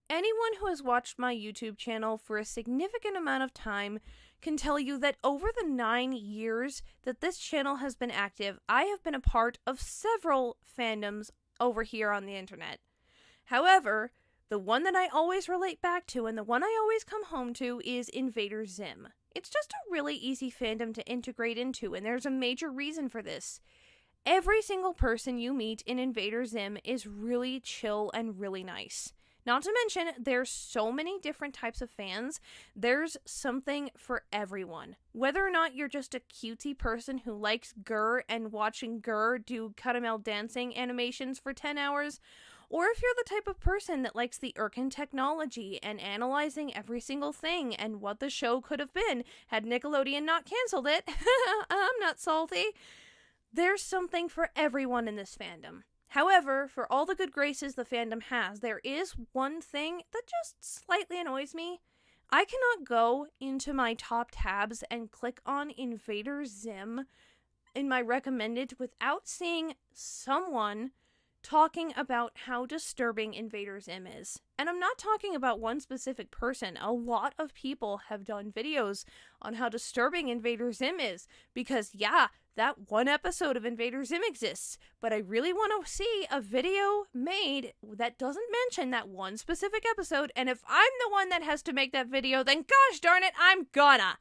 Anyone who has watched my YouTube channel for a significant amount of time can tell you that over the 9 years that this channel has been active, I have been a part of several fandoms over here on the internet. However, the one that I always relate back to and the one I always come home to is Invader Zim. It's just a really easy fandom to integrate into, and there's a major reason for this. Every single person you meet in Invader Zim is really chill and really nice. Not to mention, there's so many different types of fans. There's something for everyone. Whether or not you're just a cutesy person who likes Gur and watching Gur do caramel dancing animations for 10 hours, or if you're the type of person that likes the Irken technology and analyzing every single thing and what the show could have been had Nickelodeon not canceled it, I'm not salty. There's something for everyone in this fandom. However, for all the good graces the fandom has, there is one thing that just slightly annoys me. I cannot go into my top tabs and click on Invader Zim in my recommended without seeing someone talking about how disturbing Invader Zim is. And I'm not talking about one specific person. A lot of people have done videos on how disturbing Invader Zim is because, yeah, that one episode of Invader Zim exists, but I really want to see a video made that doesn't mention that one specific episode, and if I'm the one that has to make that video, then gosh darn it, I'm gonna!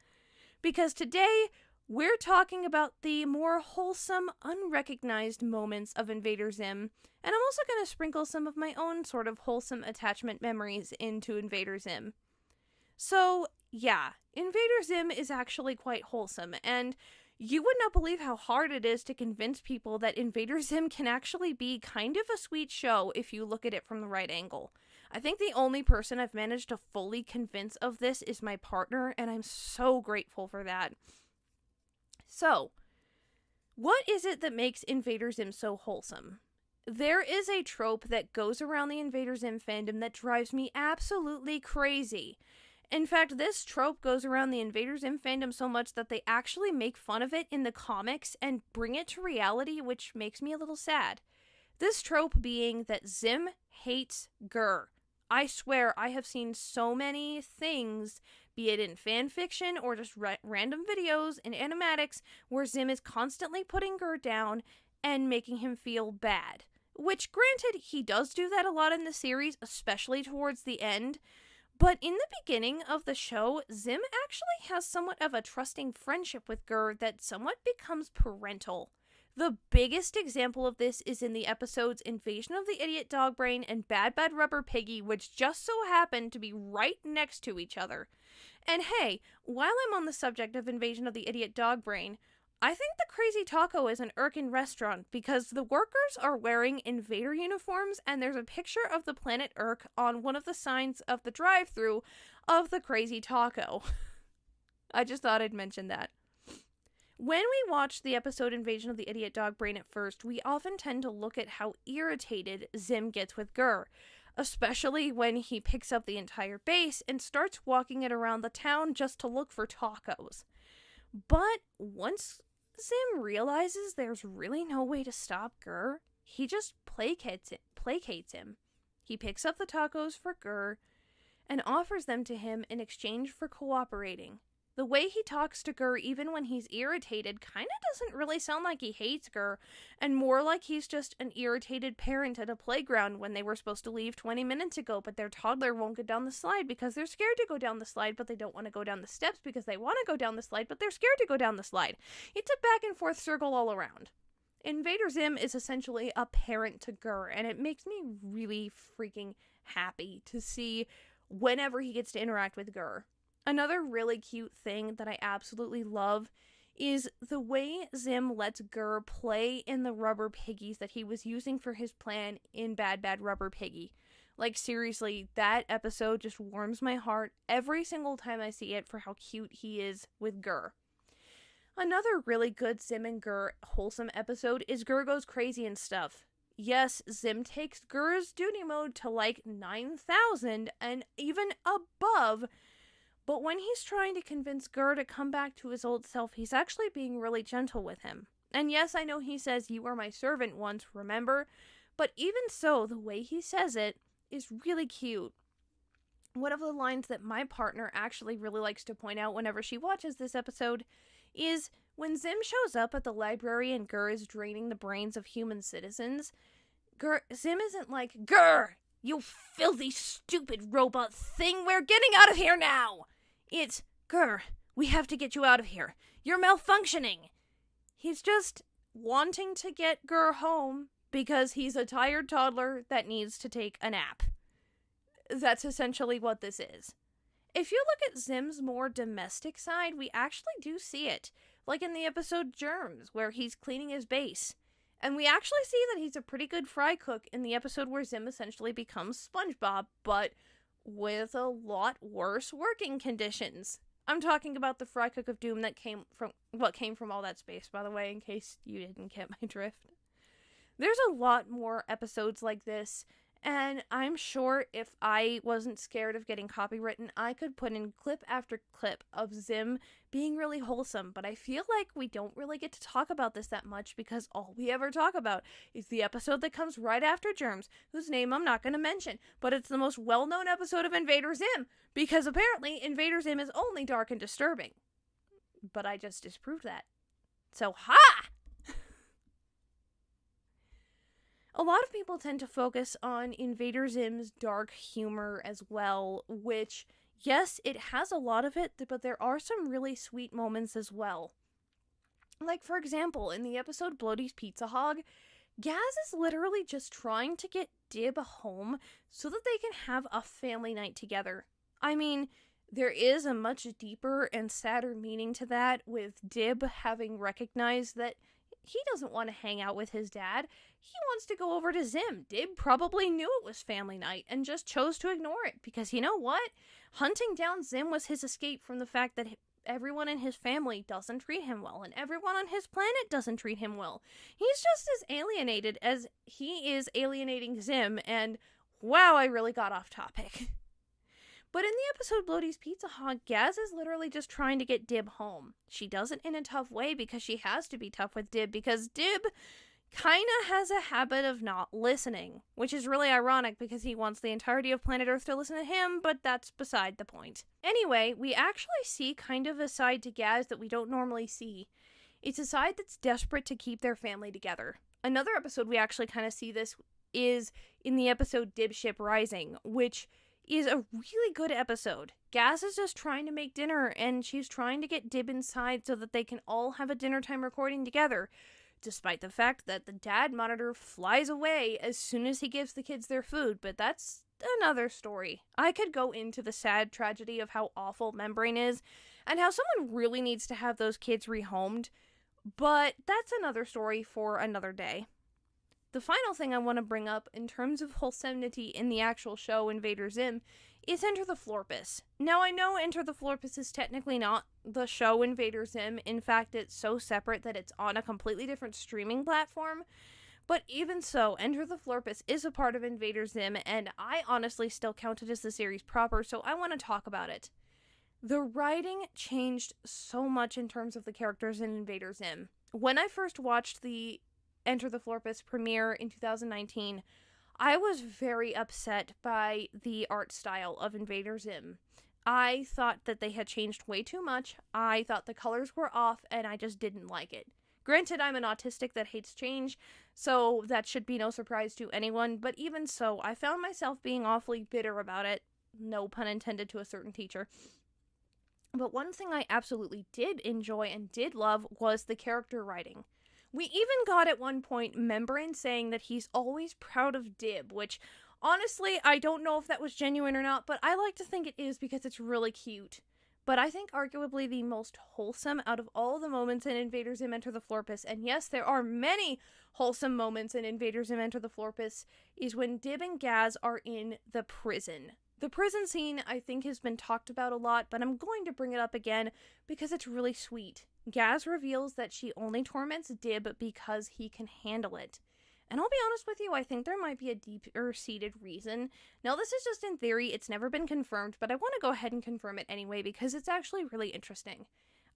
Because today, we're talking about the more wholesome, unrecognized moments of Invader Zim, and I'm also going to sprinkle some of my own sort of wholesome attachment memories into Invader Zim. So, yeah, Invader Zim is actually quite wholesome, and you would not believe how hard it is to convince people that Invader Zim can actually be kind of a sweet show if you look at it from the right angle. I think the only person I've managed to fully convince of this is my partner, and I'm so grateful for that. So, what is it that makes Invader Zim so wholesome? There is a trope that goes around the Invader Zim fandom that drives me absolutely crazy. In fact, this trope goes around the Invader Zim fandom so much that they actually make fun of it in the comics and bring it to reality, which makes me a little sad. This trope being that Zim hates Gur. I swear I have seen so many things, be it in fan fiction or just random videos and animatics, where Zim is constantly putting Gur down and making him feel bad. Which, granted, he does do that a lot in the series, especially towards the end. But in the beginning of the show, Zim actually has somewhat of a trusting friendship with Gur that somewhat becomes parental. The biggest example of this is in the episodes Invasion of the Idiot Dog Brain and Bad Bad Rubber Piggy, which just so happen to be right next to each other. And hey, while I'm on the subject of Invasion of the Idiot Dog Brain, I think the Crazy Taco is an Irken restaurant because the workers are wearing Invader uniforms and there's a picture of the planet Irk on one of the signs of the drive-thru of the Crazy Taco. I just thought I'd mention that. When we watch the episode Invasion of the Idiot Dog Brain at first, we often tend to look at how irritated Zim gets with Gur, especially when he picks up the entire base and starts walking it around the town just to look for tacos. But once Zim realizes there's really no way to stop Gur, he just placates him. He picks up the tacos for Gur and offers them to him in exchange for cooperating. The way he talks to Gur, even when he's irritated, kind of doesn't really sound like he hates Gur, and more like he's just an irritated parent at a playground when they were supposed to leave 20 minutes ago, but their toddler won't go down the slide because they're scared to go down the slide, but they don't want to go down the steps because they want to go down the slide, but they're scared to go down the slide. It's a back and forth circle all around. Invader Zim is essentially a parent to Gur, and it makes me really freaking happy to see whenever he gets to interact with Gur. Another really cute thing that I absolutely love is the way Zim lets Gur play in the rubber piggies that he was using for his plan in Bad Bad Rubber Piggy. Like, seriously, that episode just warms my heart every single time I see it for how cute he is with Gur. Another really good Zim and Gur wholesome episode is Gur Goes Crazy and Stuff. Yes, Zim takes Gur's duty mode to like 9,000 and even above, but when he's trying to convince Gur to come back to his old self, he's actually being really gentle with him. And yes, I know he says, "You were my servant once, remember?" But even so, the way he says it is really cute. one of the lines that my partner actually really likes to point out whenever she watches this episode is when Zim shows up at the library and Gur is draining the brains of human citizens. Zim isn't like, "Gur, you filthy, stupid robot thing, we're getting out of here now!" It's, "Gur, we have to get you out of here. You're malfunctioning." He's just wanting to get Gur home because he's a tired toddler that needs to take a nap. That's essentially what this is. If you look at Zim's more domestic side, we actually do see it. Like in the episode Germs, where he's cleaning his base. And we actually see that he's a pretty good fry cook in the episode where Zim essentially becomes SpongeBob, but with a lot worse working conditions. I'm talking about the fry cook of doom that came from all that space, by the way, in case you didn't get my drift. There's a lot more episodes like this, and I'm sure if I wasn't scared of getting copywritten, I could put in clip after clip of Zim being really wholesome, but I feel like we don't really get to talk about this that much because all we ever talk about is the episode that comes right after Germs, whose name I'm not going to mention, but it's the most well-known episode of Invader Zim, because apparently Invader Zim is only dark and disturbing. But I just disproved that. So, ha! A lot of people tend to focus on Invader Zim's dark humor as well, which, yes, it has a lot of it, but there are some really sweet moments as well. Like, for example, in the episode Bloaty's Pizza Hog, Gaz is literally just trying to get Dib home so that they can have a family night together. I mean, there is a much deeper and sadder meaning to that, with Dib having recognized that he doesn't want to hang out with his dad. He wants to go over to Zim. Dib probably knew it was family night and just chose to ignore it because, you know what? Hunting down Zim was his escape from the fact that everyone in his family doesn't treat him well and everyone on his planet doesn't treat him well. He's just as alienated as he is alienating Zim, and wow, I really got off topic. But in the episode Bloaty's Pizza Hog, Gaz is literally just trying to get Dib home. She does it in a tough way because she has to be tough with Dib because Dib kinda has a habit of not listening, which is really ironic because he wants the entirety of planet Earth to listen to him, but that's beside the point. Anyway, we actually see kind of a side to Gaz that we don't normally see. It's a side that's desperate to keep their family together. Another episode we actually kind of see this is in the episode Dib Ship Rising, which is a really good episode. Gaz is just trying to make dinner, and she's trying to get Dib inside so that they can all have a dinner time recording together, despite the fact that the dad monitor flies away as soon as he gives the kids their food, but that's another story. I could go into the sad tragedy of how awful Membrane is, and how someone really needs to have those kids rehomed, but that's another story for another day. The final thing I want to bring up in terms of wholesomeness in the actual show Invader Zim is Enter the Florpus. Now, I know Enter the Florpus is technically not the show Invader Zim. In fact, it's so separate that it's on a completely different streaming platform. But even so, Enter the Florpus is a part of Invader Zim, and I honestly still count it as the series proper, so I want to talk about it. The writing changed so much in terms of the characters in Invader Zim. When I first watched the Enter the Florpus premiere in 2019, I was very upset by the art style of Invader Zim. I thought that they had changed way too much. I thought the colors were off, and I just didn't like it. Granted, I'm an autistic that hates change, so that should be no surprise to anyone, but even so, I found myself being awfully bitter about it. No pun intended to a certain teacher. But one thing I absolutely did enjoy and did love was the character writing. We even got at one point Membrane saying that he's always proud of Dib, which, honestly, I don't know if that was genuine or not, but I like to think it is because it's really cute. But I think arguably the most wholesome out of all the moments in Invader Zim Enter the Florpus, and yes, there are many wholesome moments in Invader Zim Enter the Florpus, is when Dib and Gaz are in the prison. The prison scene, I think, has been talked about a lot, but I'm going to bring it up again because it's really sweet. Gaz reveals that she only torments Dib because he can handle it. And I'll be honest with you, I think there might be a deeper-seated reason. Now, this is just in theory, it's never been confirmed, but I want to go ahead and confirm it anyway because it's actually really interesting.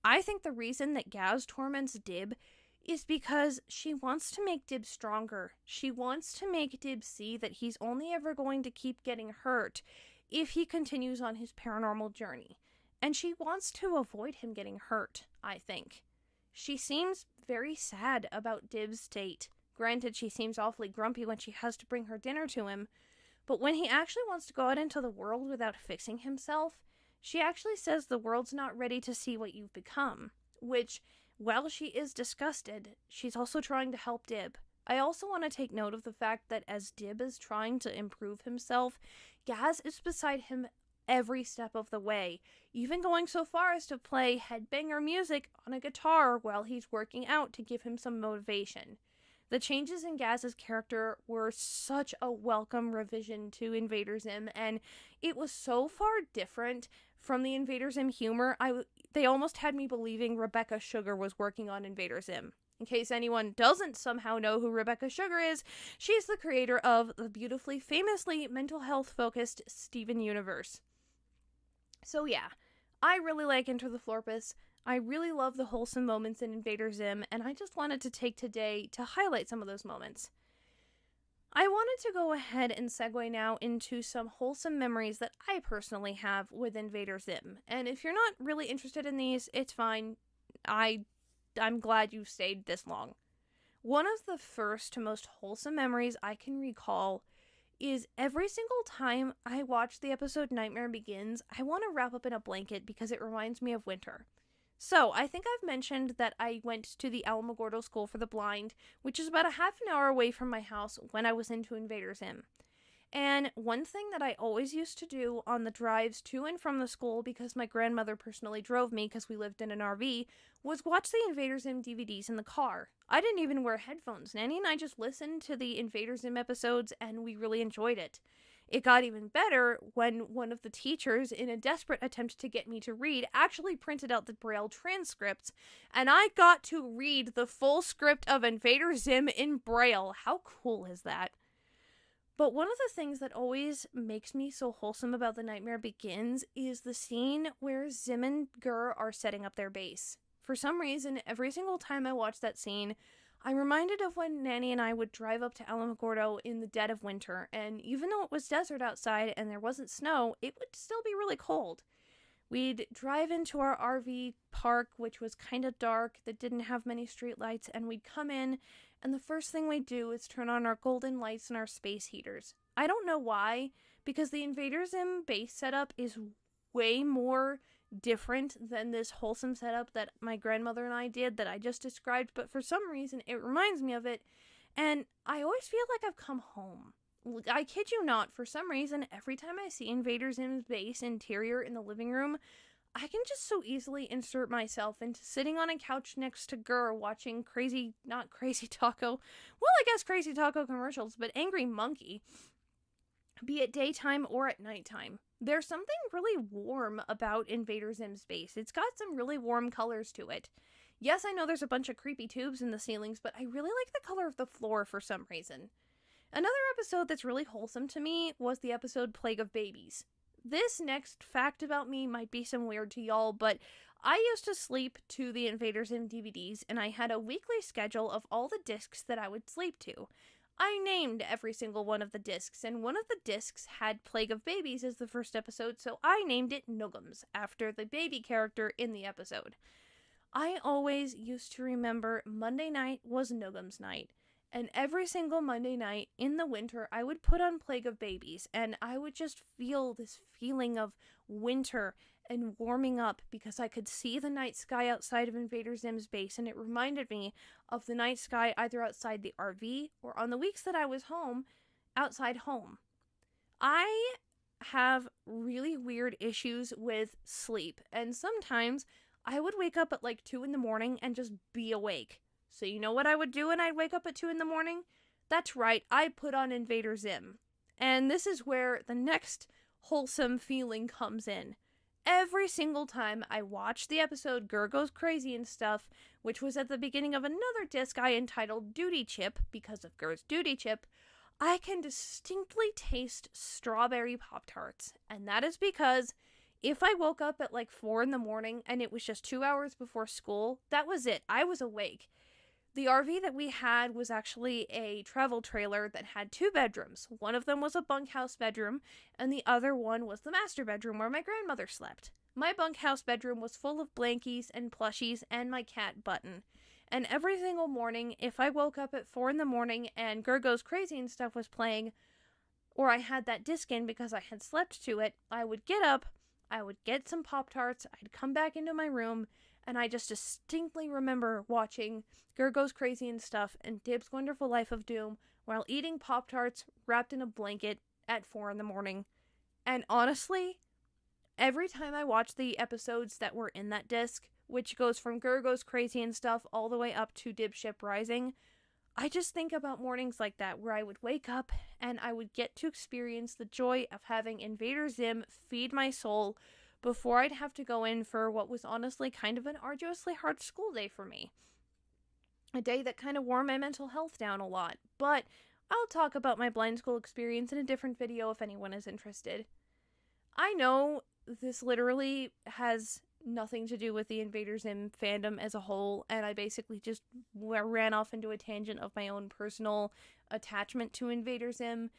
I think the reason that Gaz torments Dib is because she wants to make Dib stronger. She wants to make Dib see that he's only ever going to keep getting hurt if he continues on his paranormal journey. And she wants to avoid him getting hurt, I think. She seems very sad about Dib's state. Granted, she seems awfully grumpy when she has to bring her dinner to him, but when he actually wants to go out into the world without fixing himself, she actually says the world's not ready to see what you've become, which, while she is disgusted, she's also trying to help Dib. I also want to take note of the fact that as Dib is trying to improve himself, Gaz is beside him every step of the way, even going so far as to play headbanger music on a guitar while he's working out to give him some motivation. The changes in Gaz's character were such a welcome revision to Invader Zim, and it was so far different from the Invader Zim humor, they almost had me believing Rebecca Sugar was working on Invader Zim. In case anyone doesn't somehow know who Rebecca Sugar is, she's the creator of the beautifully, famously mental health-focused Steven Universe. So yeah, I really like Enter the Florpus. I really love the wholesome moments in Invader Zim, and I just wanted to take today to highlight some of those moments. I wanted to go ahead and segue now into some wholesome memories that I personally have with Invader Zim. And if you're not really interested in these, it's fine. I'm glad you've stayed this long. One of the first most wholesome memories I can recall is every single time I watch the episode Nightmare Begins, I want to wrap up in a blanket because it reminds me of winter. So, I think I've mentioned that I went to the Alamogordo School for the Blind, which is about a half an hour away from my house when I was into Invader Zim. And one thing that I always used to do on the drives to and from the school, because my grandmother personally drove me because we lived in an RV, was watch the Invader Zim DVDs in the car. I didn't even wear headphones. Nanny and I just listened to the Invader Zim episodes, and we really enjoyed it. It got even better when one of the teachers, in a desperate attempt to get me to read, actually printed out the Braille transcripts, and I got to read the full script of Invader Zim in Braille. How cool is that? But one of the things that always makes me so wholesome about The Nightmare Begins is the scene where Zim and Gur are setting up their base. For some reason, every single time I watch that scene, I'm reminded of when Nanny and I would drive up to Alamogordo in the dead of winter, and even though it was desert outside and there wasn't snow, it would still be really cold. We'd drive into our RV park, which was kind of dark, that didn't have many streetlights, and we'd come in, and the first thing we'd do is turn on our golden lights and our space heaters. I don't know why, because the Invader Zim base setup is way more different than this wholesome setup that my grandmother and I did that I just described, but for some reason it reminds me of it, and I always feel like I've come home. I kid you not, for some reason, every time I see Invader Zim's base interior in the living room, I can just so easily insert myself into sitting on a couch next to Gur watching not Crazy Taco, well, I guess Crazy Taco commercials, but Angry Monkey, be it daytime or at nighttime. There's something really warm about Invader Zim's base. It's got some really warm colors to it. Yes, I know there's a bunch of creepy tubes in the ceilings, but I really like the color of the floor for some reason. Another episode that's really wholesome to me was the episode Plague of Babies. This next fact about me might be some weird to y'all, but I used to sleep to the Invader Zim DVDs, and I had a weekly schedule of all the discs that I would sleep to. I named every single one of the discs, and one of the discs had Plague of Babies as the first episode, so I named it Noogums, after the baby character in the episode. I always used to remember Monday night was Noogums night, and every single Monday night in the winter, I would put on Plague of Babies, and I would just feel this feeling of winter and warming up because I could see the night sky outside of Invader Zim's base, and it reminded me of the night sky either outside the RV or on the weeks that I was home, outside home. I have really weird issues with sleep, and sometimes I would wake up at like 2 in the morning and just be awake. So you know what I would do when I'd wake up at 2 in the morning? That's right, I'd put on Invader Zim. And this is where the next wholesome feeling comes in. Every single time I watch the episode Gur Goes Crazy and Stuff, which was at the beginning of another disc I entitled Duty Chip, because of Gur's Duty Chip, I can distinctly taste strawberry Pop-Tarts. And that is because if I woke up at like 4 in the morning and it was just 2 hours before school, that was it. I was awake. The RV that we had was actually a travel trailer that had 2 bedrooms. One of them was a bunkhouse bedroom, and the other one was the master bedroom where my grandmother slept. My bunkhouse bedroom was full of blankies and plushies and my cat Button. And every single morning, if I woke up at 4 in the morning and Gergo's Crazy and stuff was playing, or I had that disc in because I had slept to it, I would get up, I would get some Pop-Tarts, I'd come back into my room, and I just distinctly remember watching Gergo's Crazy and Stuff and Dib's Wonderful Life of Doom while eating Pop-Tarts wrapped in a blanket at 4 in the morning. And honestly, every time I watch the episodes that were in that disc, which goes from Gergo's Crazy and Stuff all the way up to Dib Ship Rising, I just think about mornings like that where I would wake up and I would get to experience the joy of having Invader Zim feed my soul before I'd have to go in for what was honestly kind of an arduously hard school day for me. A day that kind of wore my mental health down a lot, but I'll talk about my blind school experience in a different video if anyone is interested. I know this literally has nothing to do with the Invader Zim fandom as a whole, and I basically just ran off into a tangent of my own personal attachment to Invader Zim,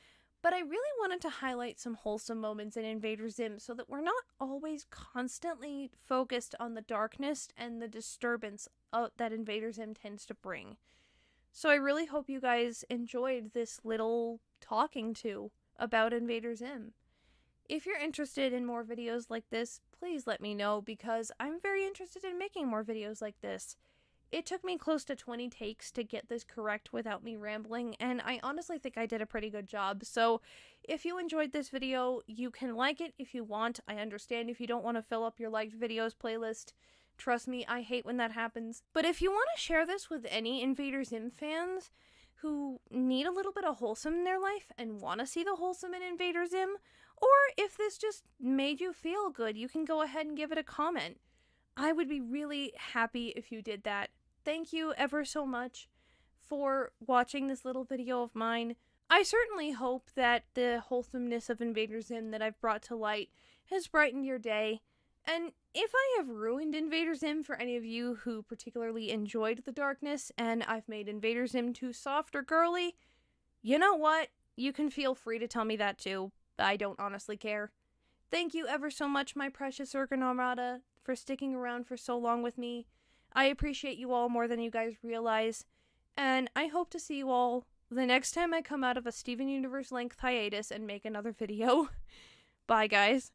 but I really wanted to highlight some wholesome moments in Invader Zim so that we're not always constantly focused on the darkness and the disturbance that Invader Zim tends to bring. So I really hope you guys enjoyed this little talking to about Invader Zim. If you're interested in more videos like this, please let me know because I'm very interested in making more videos like this. It took me close to 20 takes to get this correct without me rambling, and I honestly think I did a pretty good job. So if you enjoyed this video, you can like it if you want. I understand if you don't want to fill up your liked videos playlist. Trust me, I hate when that happens. But if you want to share this with any Invader Zim fans who need a little bit of wholesome in their life and want to see the wholesome in Invader Zim, or if this just made you feel good, you can go ahead and give it a comment. I would be really happy if you did that. Thank you ever so much for watching this little video of mine. I certainly hope that the wholesomeness of Invader Zim that I've brought to light has brightened your day. And if I have ruined Invader Zim for any of you who particularly enjoyed the darkness and I've made Invader Zim too soft or girly, you know what? You can feel free to tell me that too. I don't honestly care. Thank you ever so much, my precious Urganomrata, for sticking around for so long with me. I appreciate you all more than you guys realize, and I hope to see you all the next time I come out of a Steven Universe length hiatus and make another video. Bye, guys.